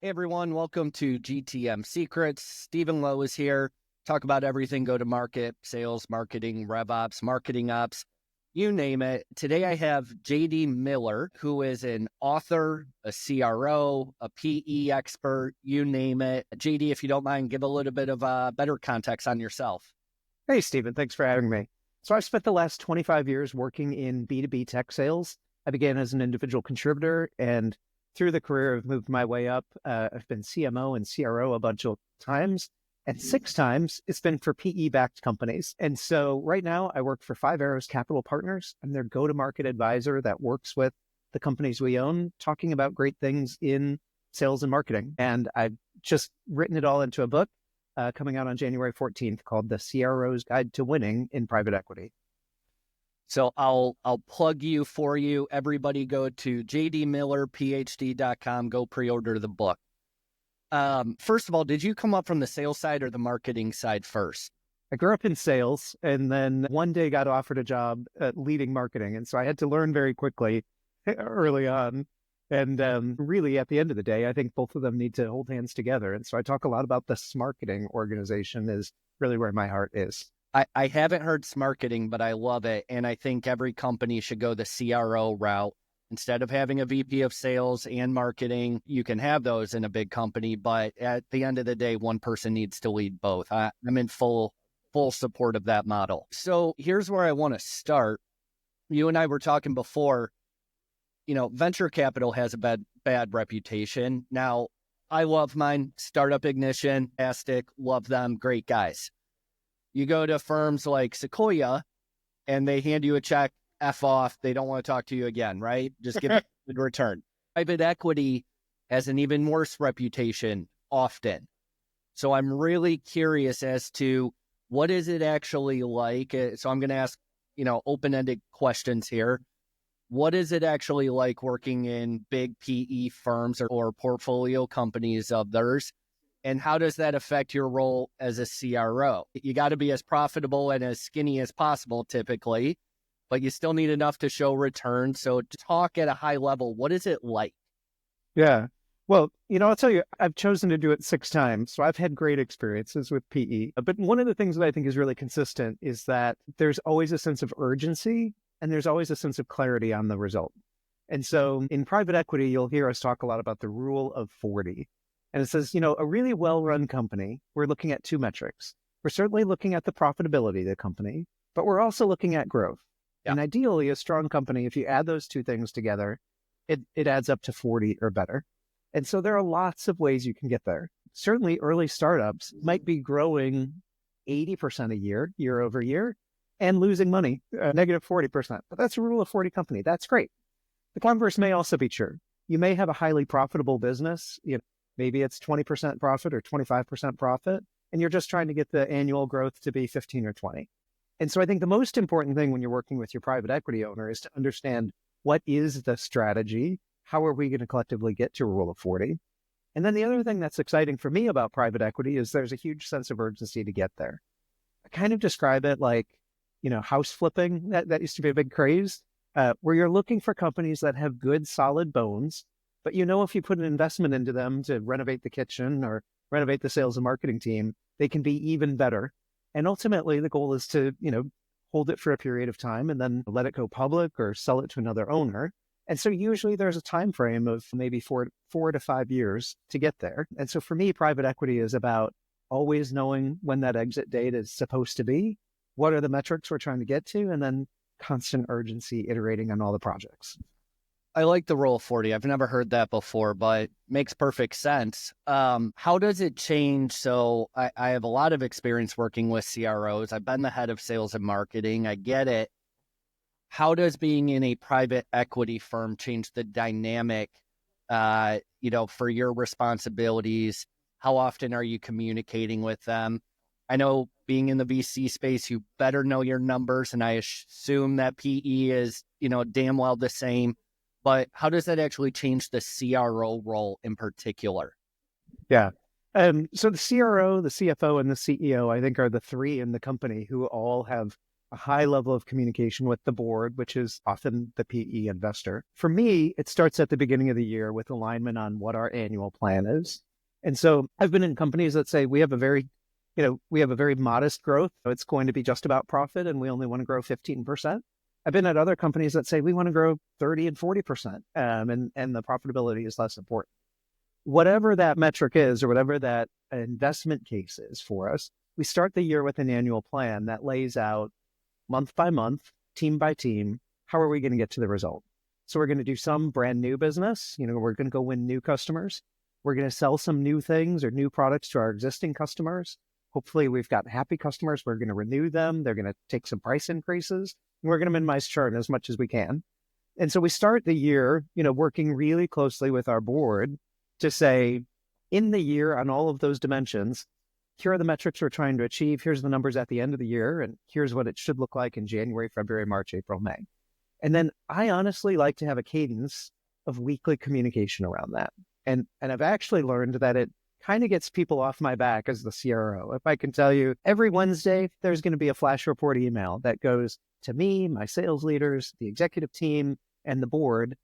Hey everyone, welcome to GTM Secrets. Stephen Lowisz here. Talk about everything go-to-market, sales, marketing, rev ops, marketing ops, you name it. Today I have JD Miller, who is an author, a CRO, a PE expert, you name it. JD, if you don't mind, give a little bit of better context on yourself. Hey, Stephen, thanks for having me. So I've spent the last 25 years working in B2B tech sales. I began as an individual contributor, and through the career, I've moved my way up. I've been CMO and CRO a bunch of times, and 6 times it's been for PE-backed companies. And so right now I work for Five Arrows Capital Partners. I'm their go-to-market advisor that works with the companies we own, talking about great things in sales and marketing. And I've just written it all into a book coming out on January 14th called The CRO's Guide to Winning in Private Equity. So I'll plug you for you. Everybody go to jdmillerphd.com, go pre-order the book. First of all, did you come up from the sales side or the marketing side first? I grew up in sales and then one day got offered a job at leading marketing. And so I had to learn very quickly early on. And really, at the end of the day, I think both of them need to hold hands together. And so I talk a lot about the marketing organization is really where my heart is. I haven't heard smarketing, but I love it. And I think every company should go the CRO route. Instead of having a VP of sales and marketing, you can have those in a big company. But at the end of the day, one person needs to lead both. I'm in full support of that model. So here's where I want to start. You and I were talking before. Venture capital has a bad reputation. Now, I love mine, Startup Ignition, fantastic, love them, great guys. You go to firms like Sequoia, and they hand you a check, F off, they don't want to talk to you again, right? Just give it a good return. Private equity has an even worse reputation often. So I'm really curious as to what is it actually like? So I'm going to ask, open-ended questions here. What is it actually like working in big PE firms or portfolio companies of theirs? And how does that affect your role as a CRO? You got to be as profitable and as skinny as possible typically, but you still need enough to show return. So talk at a high level, what is it like? Yeah. Well, I'll tell you, I've chosen to do it 6 times. So I've had great experiences with PE. But one of the things that I think is really consistent is that there's always a sense of urgency and there's always a sense of clarity on the result. And so in private equity, you'll hear us talk a lot about the rule of 40. And it says, a really well-run company, we're looking at 2 metrics. We're certainly looking at the profitability of the company, but we're also looking at growth. Yeah. And ideally, a strong company, if you add those 2 things together, it adds up to 40 or better. And so there are lots of ways you can get there. Certainly early startups might be growing 80% a year over year, and losing money, negative 40%. But that's a rule of 40 company. That's great. The converse may also be true. You may have a highly profitable business. Maybe it's 20% profit or 25% profit, and you're just trying to get the annual growth to be 15 or 20. And so I think the most important thing when you're working with your private equity owner is to understand what is the strategy? How are we going to collectively get to a rule of 40? And then the other thing that's exciting for me about private equity is there's a huge sense of urgency to get there. I kind of describe it like, house flipping. That used to be a big craze, where you're looking for companies that have good, solid bones, but if you put an investment into them to renovate the kitchen or renovate the sales and marketing team, they can be even better. And ultimately, the goal is to, hold it for a period of time and then let it go public or sell it to another owner. And so usually there's a time frame of maybe 4 to 5 years to get there. And so for me, private equity is about always knowing when that exit date is supposed to be. What are the metrics we're trying to get to? And then constant urgency, iterating on all the projects. I like the rule of 40. I've never heard that before, but makes perfect sense. How does it change? So I have a lot of experience working with CROs. I've been the head of sales and marketing. I get it. How does being in a private equity firm change the dynamic, for your responsibilities? How often are you communicating with them? I know being in the VC space, you better know your numbers, and I assume that PE is, damn well the same. But how does that actually change the CRO role in particular? Yeah. So the CRO, the CFO, and the CEO, I think, are the 3 in the company who all have a high level of communication with the board, which is often the PE investor. For me, it starts at the beginning of the year with alignment on what our annual plan is. And so I've been in companies that say we have a very modest growth. It's going to be just about profit and we only want to grow 15%. I've been at other companies that say we want to grow 30 and 40%, and the profitability is less important. Whatever that metric is, or whatever that investment case is for us, we start the year with an annual plan that lays out month by month, team by team, how are we going to get to the result? So we're going to do some brand new business. We're going to go win new customers. We're going to sell some new things or new products to our existing customers. Hopefully we've got happy customers. We're going to renew them. They're going to take some price increases. And we're going to minimize churn as much as we can. And so we start the year, working really closely with our board to say, in the year on all of those dimensions, here are the metrics we're trying to achieve. Here's the numbers at the end of the year. And here's what it should look like in January, February, March, April, May. And then I honestly like to have a cadence of weekly communication around that. And I've actually learned that it kind of gets people off my back as the CRO. If I can tell you, every Wednesday, there's going to be a flash report email that goes to me, my sales leaders, the executive team, and the board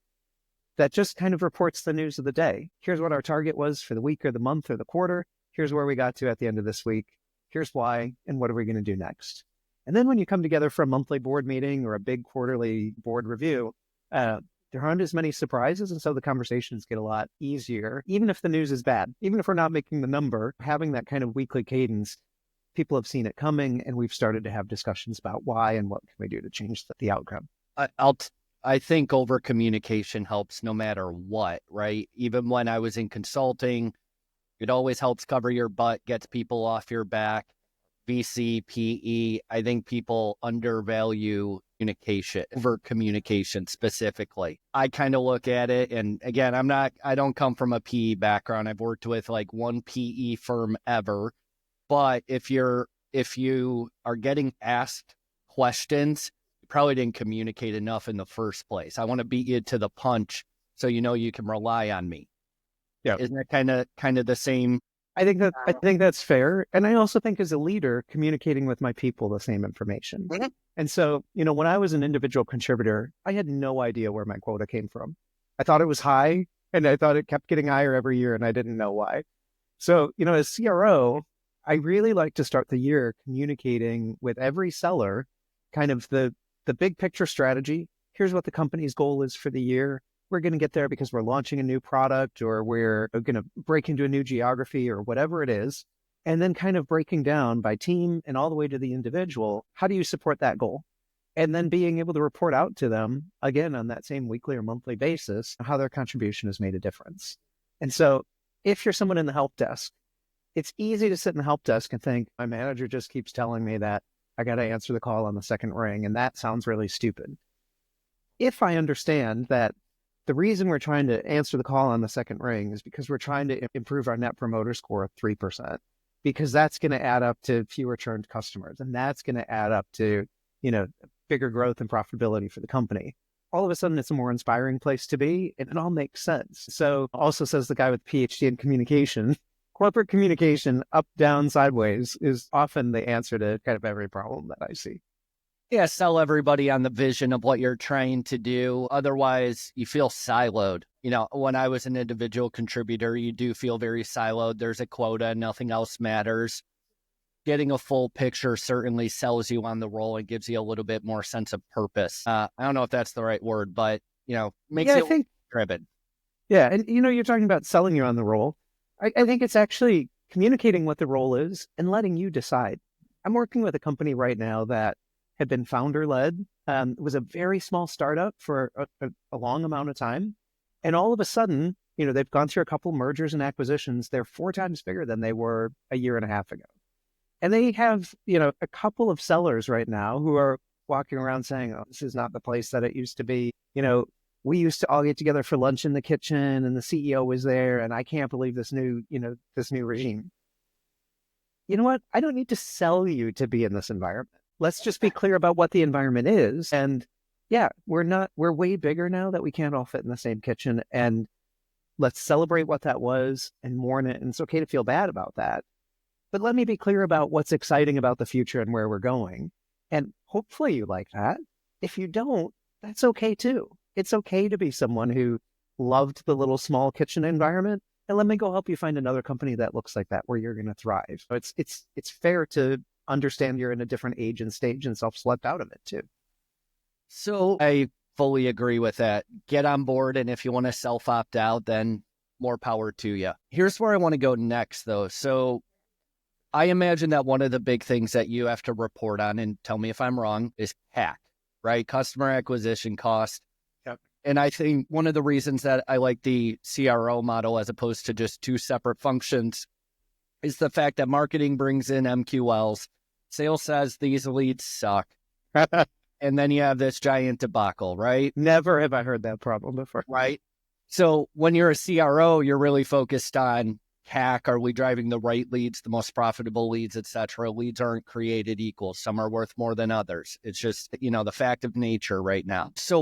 that just kind of reports the news of the day. Here's what our target was for the week or the month or the quarter. Here's where we got to at the end of this week. Here's why, and what are we going to do next? And then when you come together for a monthly board meeting or a big quarterly board review, there aren't as many surprises. And so the conversations get a lot easier, even if the news is bad, even if we're not making the number, having that kind of weekly cadence, people have seen it coming and we've started to have discussions about why and what can we do to change the outcome. I think over communication helps no matter what, right? Even when I was in consulting, it always helps cover your butt, gets people off your back. VC, PE, I think people undervalue communication over communication specifically. I kind of look at it, and again, I don't come from a PE background. I've worked with like one PE firm ever, but if you are getting asked questions, you probably didn't communicate enough in the first place. I want to beat you to the punch so you can rely on me. Yeah. Isn't that kind of the same? I think that's fair. And I also think as a leader, communicating with my people the same information. Mm-hmm. And so, when I was an individual contributor, I had no idea where my quota came from. I thought it was high and I thought it kept getting higher every year and I didn't know why. So, as CRO, I really like to start the year communicating with every seller, kind of the big picture strategy. Here's what the company's goal is for the year. We're going to get there because we're launching a new product or we're going to break into a new geography or whatever it is. And then kind of breaking down by team and all the way to the individual, how do you support that goal? And then being able to report out to them, again, on that same weekly or monthly basis, how their contribution has made a difference. And so if you're someone in the help desk, it's easy to sit in the help desk and think, my manager just keeps telling me that I got to answer the call on the second ring. And that sounds really stupid. If I understand that the reason we're trying to answer the call on the second ring is because we're trying to improve our net promoter score of 3%, because that's going to add up to fewer churned customers. And that's going to add up to, bigger growth and profitability for the company. All of a sudden, it's a more inspiring place to be. And it all makes sense. So also says the guy with PhD in communication, corporate communication, up, down, sideways is often the answer to kind of every problem that I see. Yeah, sell everybody on the vision of what you're trying to do. Otherwise, you feel siloed. When I was an individual contributor, you do feel very siloed. There's a quota, nothing else matters. Getting a full picture certainly sells you on the role and gives you a little bit more sense of purpose. I don't know if that's the right word, but, makes you driven. Yeah, and, you're talking about selling you on the role. I think it's actually communicating what the role is and letting you decide. I'm working with a company right now that had been founder-led. It was a very small startup for a long amount of time. And all of a sudden, they've gone through a couple mergers and acquisitions. They're 4 times bigger than they were a year and a half ago. And they have, a couple of sellers right now who are walking around saying, oh, this is not the place that it used to be. We used to all get together for lunch in the kitchen and the CEO was there. And I can't believe this new regime. You know what? I don't need to sell you to be in this environment. Let's just be clear about what the environment is. And yeah, we're way bigger now that we can't all fit in the same kitchen. And let's celebrate what that was and mourn it. And it's okay to feel bad about that. But let me be clear about what's exciting about the future and where we're going. And hopefully you like that. If you don't, that's okay too. It's okay to be someone who loved the little small kitchen environment. And let me go help you find another company that looks like that where you're going to thrive. So it's fair to understand you're in a different age and stage and self-select out of it too. So I fully agree with that. Get on board. And if you want to self opt out, then more power to you. Here's where I want to go next, though. So I imagine that one of the big things that you have to report on, and tell me if I'm wrong, is CAC, right? Customer acquisition cost. Yep. And I think one of the reasons that I like the CRO model as opposed to just two separate functions is the fact that marketing brings in MQLs. Sales says these leads suck. And then you have this giant debacle, right? Never have I heard that problem before. Right. So when you're a CRO, you're really focused on CAC. Are we driving the right leads, the most profitable leads, et cetera? Leads aren't created equal. Some are worth more than others. It's just, the fact of nature right now. So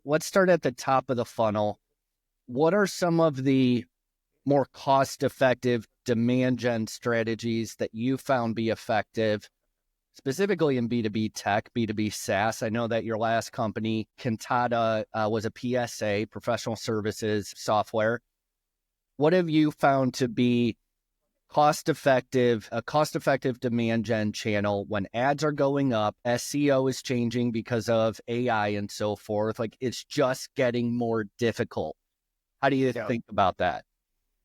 let's start at the top of the funnel. What are some of the more cost-effective demand gen strategies that you found be effective, specifically in B2B tech, B2B SaaS? I know that your last company, Cantata, was a PSA, professional services software. What have you found to be a cost-effective demand gen channel when ads are going up, SEO is changing because of AI and so forth? Like, it's just getting more difficult. How do you think about that?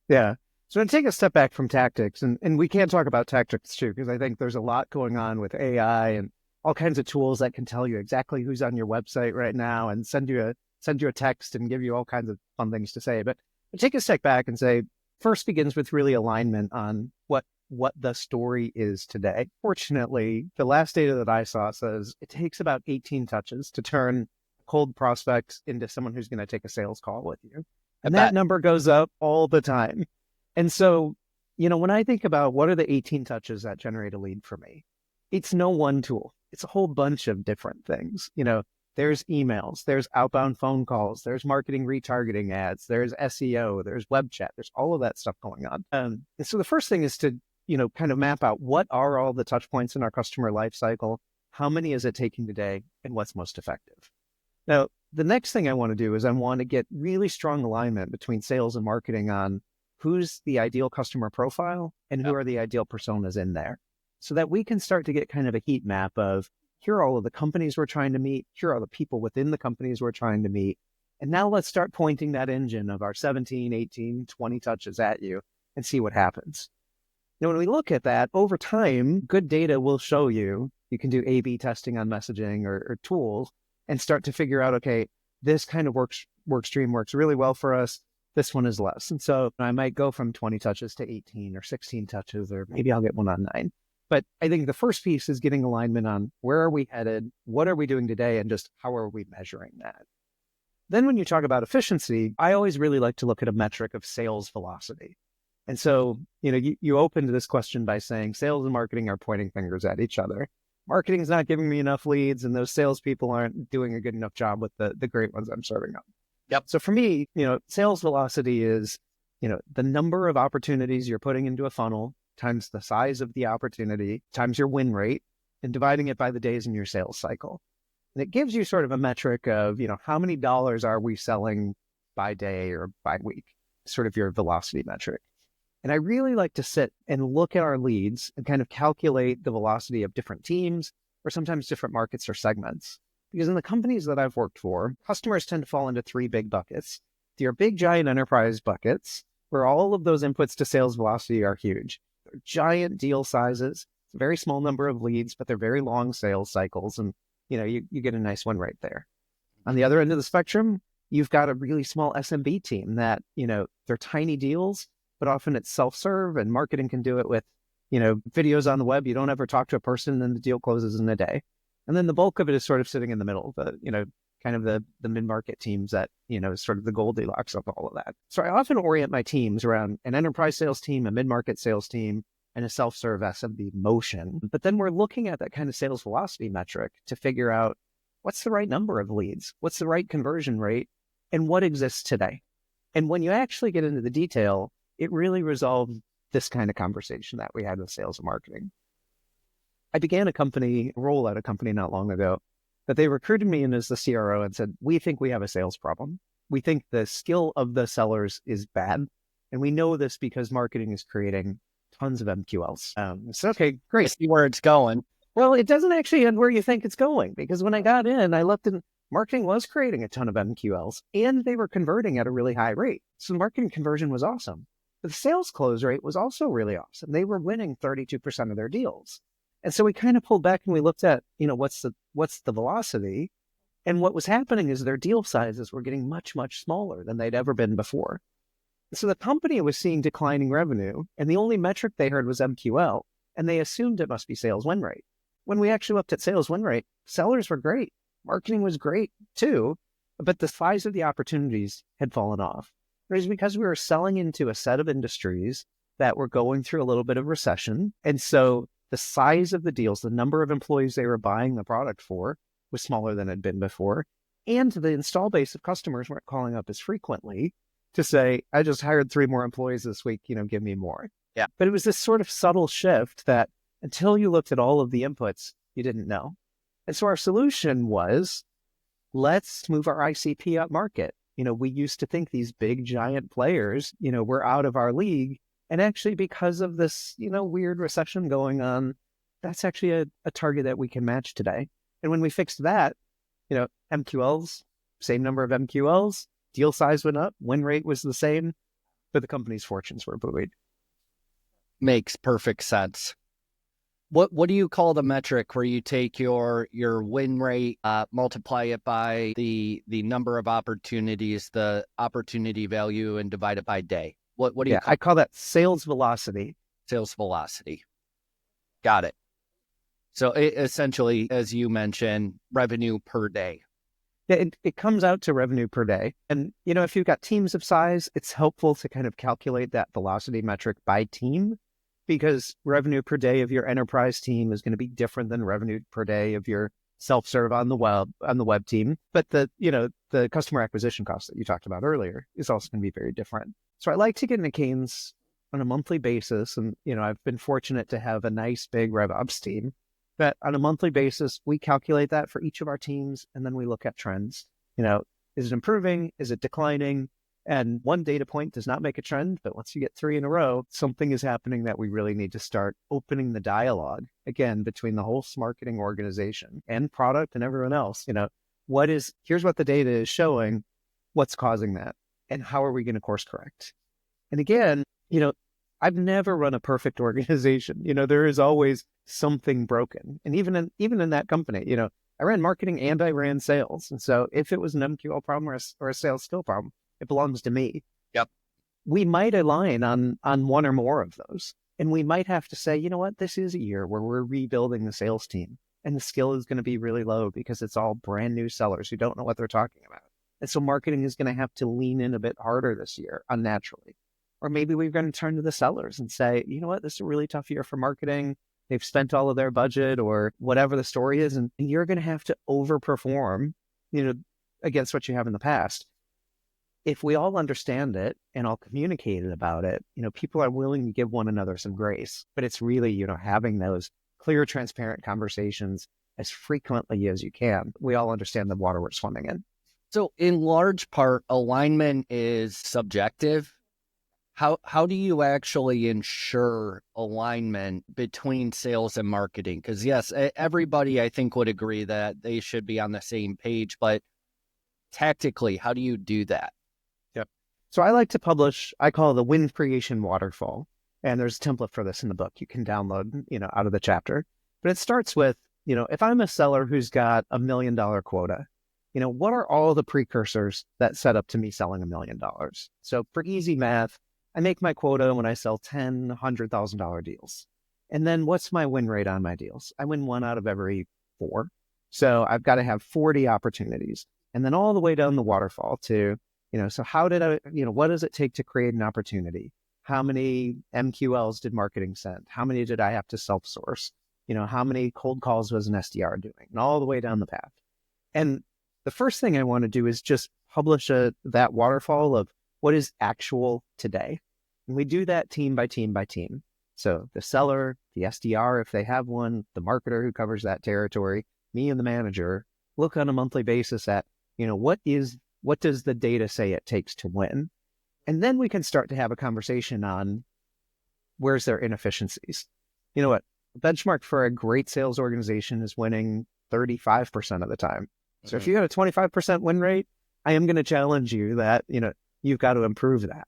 Yeah. So to take a step back from tactics, and we can talk about tactics too, because I think there's a lot going on with AI and all kinds of tools that can tell you exactly who's on your website right now and send you a text and give you all kinds of fun things to say. But take a step back and say, first begins with really alignment on what the story is today. Fortunately, the last data that I saw says it takes about 18 touches to turn cold prospects into someone who's going to take a sales call with you. And that number goes up all the time. And so, when I think about what are the 18 touches that generate a lead for me, it's no one tool. It's a whole bunch of different things. There's emails, there's outbound phone calls, there's marketing retargeting ads, there's SEO, there's web chat, there's all of that stuff going on. And so the first thing is to, kind of map out what are all the touch points in our customer life cycle, how many is it taking today, and what's most effective. Now, the next thing I want to do is I want to get really strong alignment between sales and marketing on who's the ideal customer profile and who are the ideal personas in there, so that we can start to get kind of a heat map of here are all of the companies we're trying to meet, here are the people within the companies we're trying to meet. And now let's start pointing that engine of our 17, 18, 20 touches at you and see what happens. Now, when we look at that over time, good data will show you can do A/B testing on messaging or tools and start to figure out, okay, this kind of work stream works really well for us. This one is less. And so I might go from 20 touches to 18 or 16 touches, or maybe I'll get one on 9. But I think the first piece is getting alignment on where are we headed, what are we doing today, and just how are we measuring that. Then when you talk about efficiency, I always really like to look at a metric of sales velocity. And so, you opened this question by saying sales and marketing are pointing fingers at each other. Marketing is not giving me enough leads, and those salespeople aren't doing a good enough job with the great ones I'm serving up. Yep. So for me, sales velocity is, the number of opportunities you're putting into a funnel times the size of the opportunity times your win rate and dividing it by the days in your sales cycle. And it gives you sort of a metric of, how many dollars are we selling by day or by week, sort of your velocity metric. And I really like to sit and look at our leads and kind of calculate the velocity of different teams or sometimes different markets or segments. Because in the companies that I've worked for, customers tend to fall into 3 big buckets. They're big, giant enterprise buckets where all of those inputs to sales velocity are huge. They're giant deal sizes. It's a very small number of leads, but they're very long sales cycles. And, you get a nice win right there. On the other end of the spectrum, you've got a really small SMB team that, they're tiny deals, but often it's self-serve and marketing can do it with, videos on the web. You don't ever talk to a person and then the deal closes in a day. And then the bulk of it is sort of sitting in the middle, kind of the mid-market teams that, is sort of the Goldilocks of all of that. So I often orient my teams around an enterprise sales team, a mid-market sales team, and a self-serve SMB motion. But then we're looking at that kind of sales velocity metric to figure out what's the right number of leads, what's the right conversion rate, and what exists today. And when you actually get into the detail, it really resolves this kind of conversation that we had with sales and marketing. I began a role at a company not long ago that they recruited me in as the CRO and said, we think we have a sales problem. We think the skill of the sellers is bad. And we know this because marketing is creating tons of MQLs. So, okay, I great. see where it's going. Well, it doesn't actually end where you think it's going, because when I got in, I looked and marketing was creating a ton of MQLs and they were converting at a really high rate. So marketing conversion was awesome. But the sales close rate was also really awesome. They were winning 32% of their deals. And so we kind of pulled back and we looked at, what's the velocity? And what was happening is their deal sizes were getting much, much smaller than they'd ever been before. So the company was seeing declining revenue, and the only metric they heard was MQL, and they assumed it must be sales win rate. When we actually looked at sales win rate, sellers were great. Marketing was great too, but the size of the opportunities had fallen off. It was because we were selling into a set of industries that were going through a little bit of recession. And so the size of the deals, the number of employees they were buying the product for was smaller than it had been before. And the install base of customers weren't calling up as frequently to say, I just hired 3 more employees this week, give me more. Yeah. But it was this sort of subtle shift that until you looked at all of the inputs, you didn't know. And so our solution was, let's move our ICP up market. We used to think these big giant players, were out of our league. And actually, because of this, weird recession going on, that's actually a target that we can match today. And when we fixed that, MQLs, same number of MQLs, deal size went up, win rate was the same, but the company's fortunes were buoyed. Makes perfect sense. What do you call the metric where you take your win rate, multiply it by the number of opportunities, the opportunity value, and divide it by day? What do you call I call that sales velocity. Sales velocity? Got it. So essentially, as you mentioned, revenue per day. Yeah, it comes out to revenue per day. And, if you've got teams of size, it's helpful to kind of calculate that velocity metric by team, because revenue per day of your enterprise team is going to be different than revenue per day of your self-serve on the web team. But the customer acquisition cost that you talked about earlier is also going to be very different. So I like to get into cadence on a monthly basis. And, I've been fortunate to have a nice big RevOps team that on a monthly basis, we calculate that for each of our teams. And then we look at trends. Is it improving? Is it declining? And one data point does not make a trend, but once you get 3 in a row, something is happening that we really need to start opening the dialogue again between the whole marketing organization and product and everyone else. Here's what the data is showing, what's causing that, and how are we going to course correct? And again, I've never run a perfect organization. There is always something broken. And even in that company, I ran marketing and I ran sales. And so if it was an MQL problem or a sales skill problem, it belongs to me. Yep. We might align on one or more of those. And we might have to say, you know what, this is a year where we're rebuilding the sales team. And the skill is going to be really low because it's all brand new sellers who don't know what they're talking about. And so marketing is going to have to lean in a bit harder this year, unnaturally. Or maybe we're going to turn to the sellers and say, you know what, this is a really tough year for marketing. They've spent all of their budget or whatever the story is. And you're going to have to overperform, against what you have in the past. If we all understand it and all communicated about it, people are willing to give one another some grace. But it's really, having those clear, transparent conversations as frequently as you can. We all understand the water we're swimming in. So in large part, alignment is subjective. How do you actually ensure alignment between sales and marketing? Because yes, everybody I think would agree that they should be on the same page, but tactically, how do you do that? Yep. So I like to publish, I call it the win creation waterfall. And there's a template for this in the book you can download, out of the chapter. But it starts with, if I'm a seller who's got $1 million quota, what are all the precursors that set up to me selling $1 million? So for easy math, I make my quota when I sell 10 $100,000 deals. And then what's my win rate on my deals? I win 1 out of every 4. So I've got to have 40 opportunities. And then all the way down the waterfall to, so how did I, what does it take to create an opportunity? How many MQLs did marketing send? How many did I have to self-source? How many cold calls was an SDR doing? And all the way down the path. And the first thing I want to do is just publish that waterfall of what is actual today. And we do that team by team by team. So the seller, the SDR, if they have one, the marketer who covers that territory, me and the manager look on a monthly basis at, what does the data say it takes to win? And then we can start to have a conversation on where's their inefficiencies. You know what? The benchmark for a great sales organization is winning 35% of the time. So if you got a 25% win rate, I am going to challenge you that, you've got to improve that.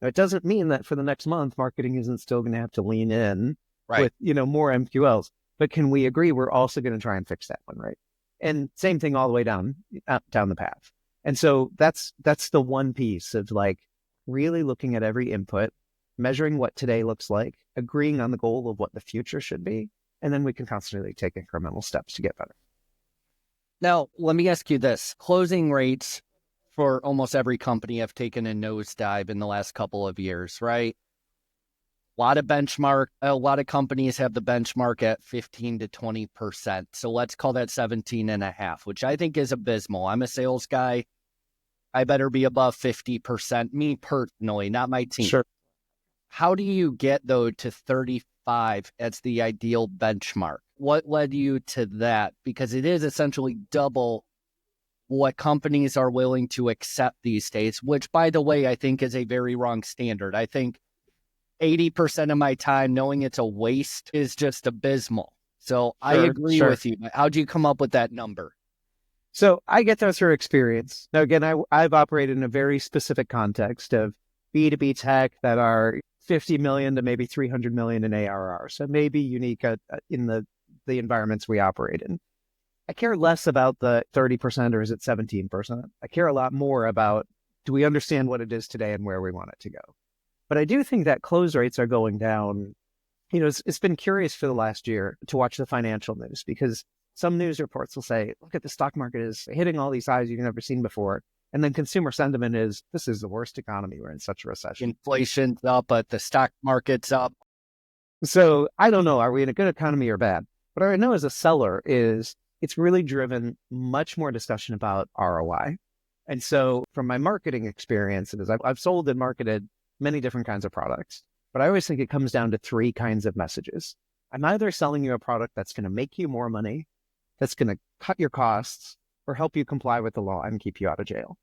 Now, it doesn't mean that for the next month, marketing isn't still going to have to lean in with, more MQLs. But can we agree we're also going to try and fix that one, right? And same thing all the way down the path. And so that's the one piece of like really looking at every input, measuring what today looks like, agreeing on the goal of what the future should be, and then we can constantly take incremental steps to get better. Now, let me ask you this. Closing rates for almost every company have taken a nosedive in the last couple of years, right? A lot of companies have the benchmark at 15 to 20%. So let's call that 17.5, which I think is abysmal. I'm a sales guy. I better be above 50%, me personally, not my team. Sure. How do you get, though, to 35 as the ideal benchmark? What led you to that? Because it is essentially double what companies are willing to accept these days, which, by the way, I think is a very wrong standard. I think 80% of my time knowing it's a waste is just abysmal. So I agree with you. But how do you come up with that number? So I get that through experience. Now, again, I've operated in a very specific context of B2B tech that are 50 million to maybe 300 million in ARR. So maybe unique in the environments we operate in. I care less about the 30% or is it 17%? I care a lot more about, do we understand what it is today and where we want it to go? But I do think that close rates are going down. It's been curious for the last year to watch the financial news because some news reports will say, look at the stock market is hitting all these highs you've never seen before. And then consumer sentiment is, this is the worst economy. We're in such a recession. Inflation's up, but the stock market's up. So I don't know, are we in a good economy or bad? What I know as a seller is it's really driven much more discussion about ROI. And so from my marketing experiences, I've sold and marketed many different kinds of products, but I always think it comes down to three kinds of messages. I'm either selling you a product that's going to make you more money, that's going to cut your costs, or help you comply with the law and keep you out of jail.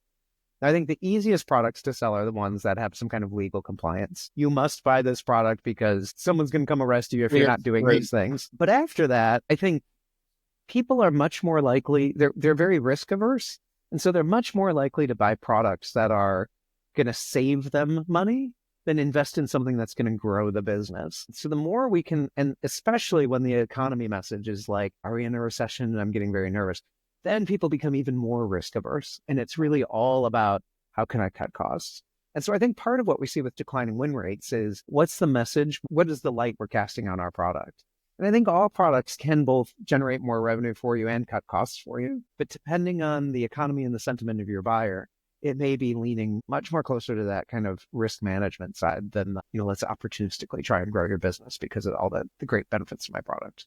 I think the easiest products to sell are the ones that have some kind of legal compliance. You must buy this product because someone's going to come arrest you if you're not doing these things. But after that, I think people are much more likely, they're very risk averse. And so they're much more likely to buy products that are going to save them money than invest in something that's going to grow the business. So the more we can, and especially when the economy message is like, are we in a recession? And I'm getting very nervous. Then people become even more risk averse. And it's really all about how can I cut costs? And so I think part of what we see with declining win rates is what's the message? What is the light we're casting on our product? And I think all products can both generate more revenue for you and cut costs for you. But depending on the economy and the sentiment of your buyer, it may be leaning much more closer to that kind of risk management side than, let's opportunistically try and grow your business because of all the great benefits of my product.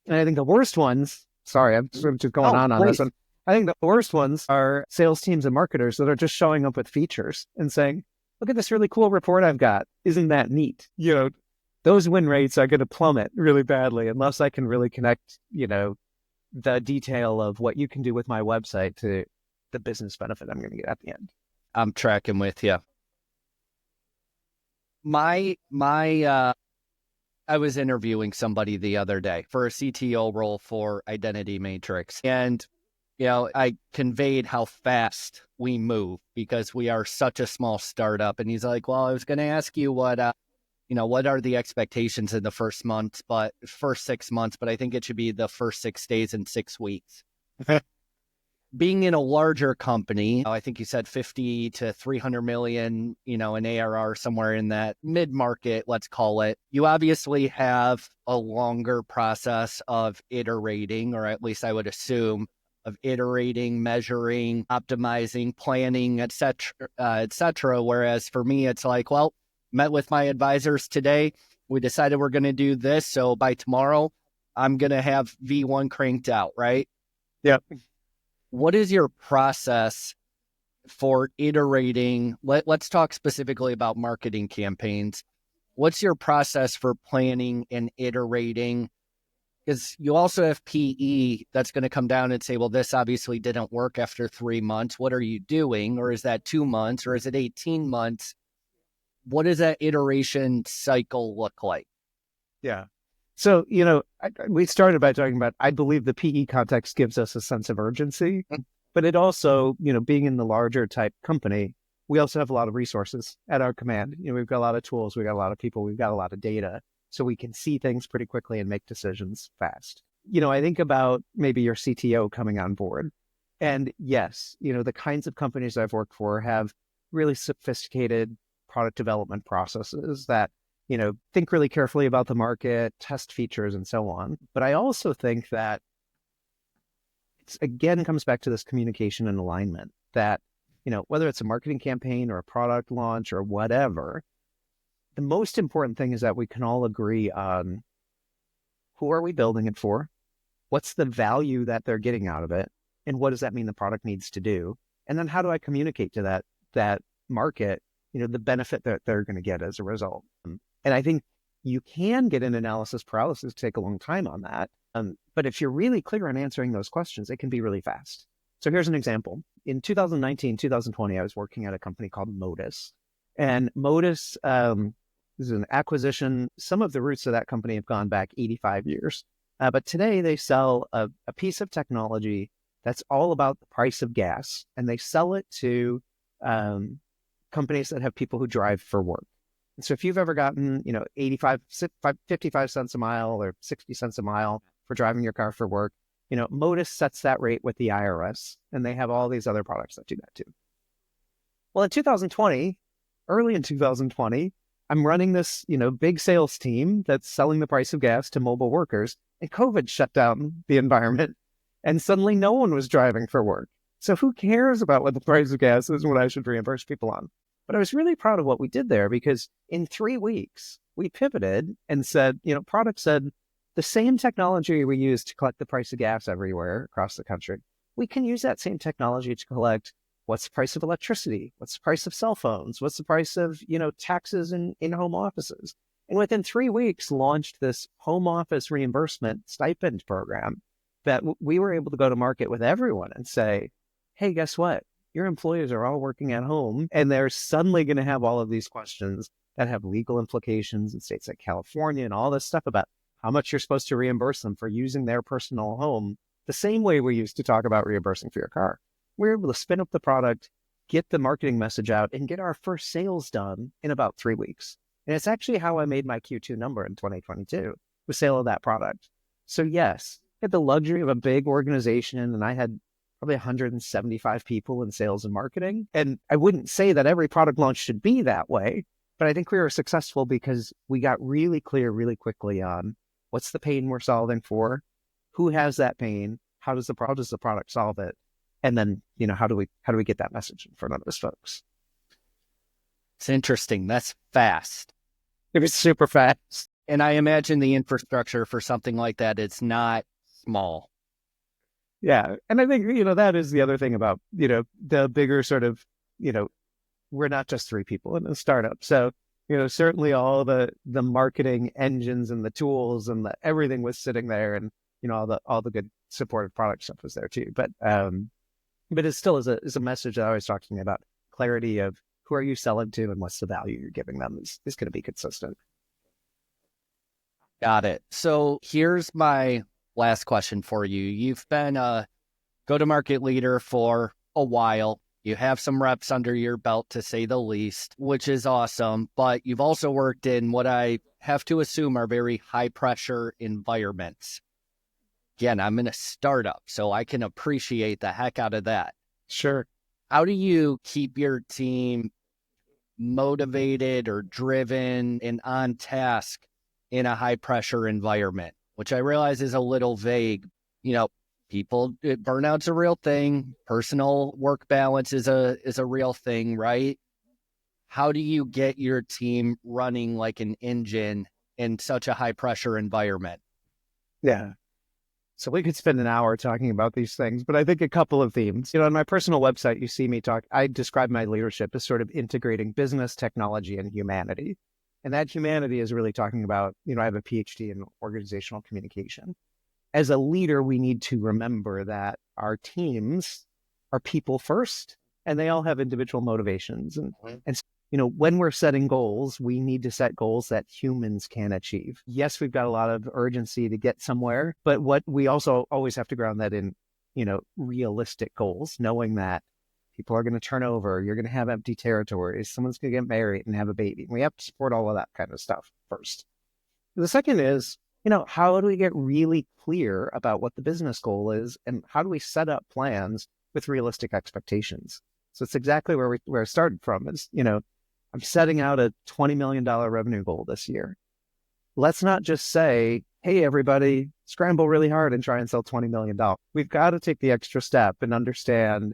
And I think the worst ones, sorry, I'm sort of just going on this one. I think the worst ones are sales teams and marketers that are just showing up with features and saying, look at this really cool report I've got. Isn't that neat? Those win rates are going to plummet really badly unless I can really connect, the detail of what you can do with my website to the business benefit I'm going to get at the end. I'm tracking with you. I was interviewing somebody the other day for a CTO role for Identity Matrix. And, I conveyed how fast we move because we are such a small startup. And he's like, well, I was going to ask you what are the expectations in the first 6 months, but I think it should be the first 6 days and 6 weeks. Being in a larger company, I think you said 50 to 300 million, in ARR, somewhere in that mid-market, let's call it. You obviously have a longer process of iterating, or at least I would assume, of iterating, measuring, optimizing, planning, et cetera. Whereas for me, it's like, well, met with my advisors today. We decided we're going to do this. So by tomorrow, I'm going to have V1 cranked out, right? Yep. What is your process for iterating? Let's talk specifically about marketing campaigns. What's your process for planning and iterating? Because you also have PE that's going to come down and say, well, this obviously didn't work after 3 months. What are you doing? Or is that 2 months? Or is it 18 months? What does that iteration cycle look like? Yeah. So, we started by talking about, I believe the PE context gives us a sense of urgency, but it also, being in the larger type company, we also have a lot of resources at our command. We've got a lot of tools, we've got a lot of people, we've got a lot of data, so we can see things pretty quickly and make decisions fast. I think about maybe your CTO coming on board. And yes, the kinds of companies I've worked for have really sophisticated product development processes that think really carefully about the market, test features, and so on. But I also think that again comes back to this communication and alignment that, whether it's a marketing campaign or a product launch or whatever, the most important thing is that we can all agree on who are we building it for? What's the value that they're getting out of it? And what does that mean the product needs to do? And then how do I communicate to that market, the benefit that they're going to get as a result? And I think you can get an analysis paralysis, take a long time on that. But if you're really clear on answering those questions, it can be really fast. So here's an example. In 2019, 2020, I was working at a company called Modus. And Modus is an acquisition. Some of the roots of that company have gone back 85 years. But today they sell a piece of technology that's all about the price of gas. And they sell it to companies that have people who drive for work. And so if you've ever gotten, 55 cents a mile or 60 cents a mile for driving your car for work, Modus sets that rate with the IRS, and they have all these other products that do that too. Well, early in 2020, I'm running this, big sales team that's selling the price of gas to mobile workers, and COVID shut down the environment, and suddenly no one was driving for work. So who cares about what the price of gas is and what I should reimburse people on? But I was really proud of what we did there, because in 3 weeks, we pivoted and said, product said, the same technology we use to collect the price of gas everywhere across the country, we can use that same technology to collect what's the price of electricity, what's the price of cell phones, what's the price of, taxes in home offices. And within 3 weeks, launched this home office reimbursement stipend program that we were able to go to market with everyone and say, hey, guess what? Your employees are all working at home, and they're suddenly going to have all of these questions that have legal implications in states like California and all this stuff about how much you're supposed to reimburse them for using their personal home, the same way we used to talk about reimbursing for your car. We were able to spin up the product, get the marketing message out, and get our first sales done in about 3 weeks. And it's actually how I made my Q2 number in 2022, with sale of that product. So yes, I had the luxury of a big organization, and I had probably 175 people in sales and marketing. And I wouldn't say that every product launch should be that way, but I think we were successful because we got really clear really quickly on what's the pain we're solving for, who has that pain, how does the product solve it, and then how do we get that message in front of those folks? It's interesting. That's fast. It was super fast. And I imagine the infrastructure for something like that, it's not small. Yeah. And I think, that is the other thing about, the bigger sort of, we're not just 3 people in a startup. So, certainly all the marketing engines and the tools and everything was sitting there, and, all the good supportive product stuff was there too. But it still is a message that I was talking about. Clarity of who are you selling to and what's the value you're giving them is going to be consistent. Got it. So here's my last question for you. You've been a go-to-market leader for a while. You have some reps under your belt, to say the least, which is awesome. But you've also worked in what I have to assume are very high-pressure environments. Again, I'm in a startup, so I can appreciate the heck out of that. Sure. How do you keep your team motivated or driven and on task in a high-pressure environment, which I realize is a little vague? Burnout's a real thing. Personal work balance is a real thing, right? How do you get your team running like an engine in such a high-pressure environment? Yeah. So we could spend an hour talking about these things, but I think a couple of themes. On my personal website, you see me talk. I describe my leadership as sort of integrating business, technology, and humanity. And that humanity is really talking about, I have a PhD in organizational communication. As a leader, we need to remember that our teams are people first, and they all have individual motivations. When we're setting goals, we need to set goals that humans can achieve. Yes, we've got a lot of urgency to get somewhere, but what we also always have to ground that in, realistic goals, knowing that people are going to turn over, you're going to have empty territories, someone's going to get married and have a baby. We have to support all of that kind of stuff first. The second is, how do we get really clear about what the business goal is, and how do we set up plans with realistic expectations? So it's exactly where I started from is, I'm setting out a $20 million revenue goal this year. Let's not just say, hey, everybody, scramble really hard and try and sell $20 million. We've got to take the extra step and understand,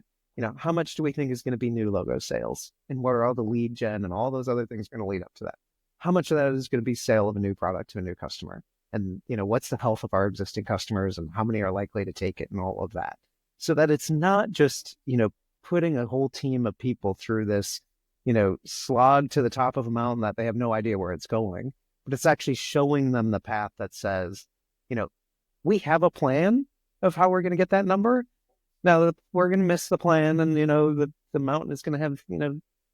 how much do we think is going to be new logo sales? And what are all the lead gen and all those other things going to lead up to that? How much of that is going to be sale of a new product to a new customer? And, what's the health of our existing customers and how many are likely to take it and all of that? So that it's not just, putting a whole team of people through this, slog to the top of a mountain that they have no idea where it's going, but it's actually showing them the path that says, we have a plan of how we're going to get that number. Now we're going to miss the plan and, the mountain is going to have,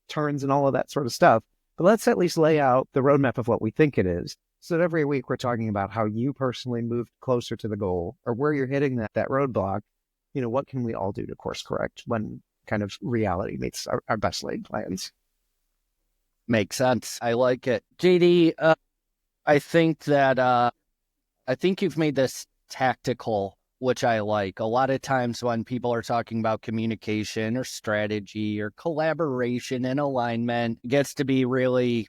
turns and all of that sort of stuff. But let's at least lay out the roadmap of what we think it is. So that every week we're talking about how you personally moved closer to the goal or where you're hitting that roadblock. What can we all do to course correct when kind of reality meets our best laid plans? Makes sense. I like it. JD, I think you've made this tactical, which I like. A lot of times when people are talking about communication or strategy or collaboration and alignment, it gets to be really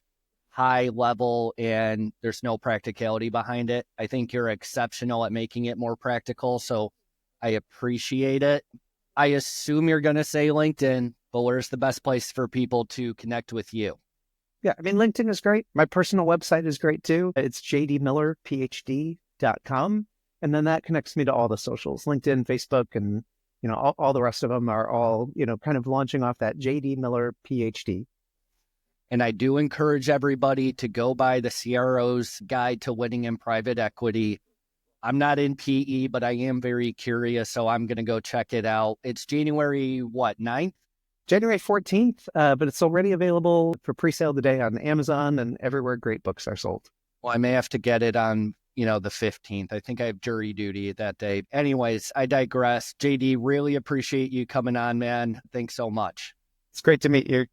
high level and there's no practicality behind it. I think you're exceptional at making it more practical, so I appreciate it. I assume you're going to say LinkedIn, but where's the best place for people to connect with you? Yeah, LinkedIn is great. My personal website is great too. It's jdmillerphd.com. And then that connects me to all the socials, LinkedIn, Facebook, and, all the rest of them are all, kind of launching off that JD Miller PhD. And I do encourage everybody to go buy the CRO's Guide to Winning in Private Equity. I'm not in PE, but I am very curious, so I'm going to go check it out. It's January, 9th? January 14th, but it's already available for pre-sale today on Amazon and everywhere great books are sold. Well, I may have to get it on, the 15th. I think I have jury duty that day. Anyways, I digress. JD, really appreciate you coming on, man. Thanks so much. It's great to meet you.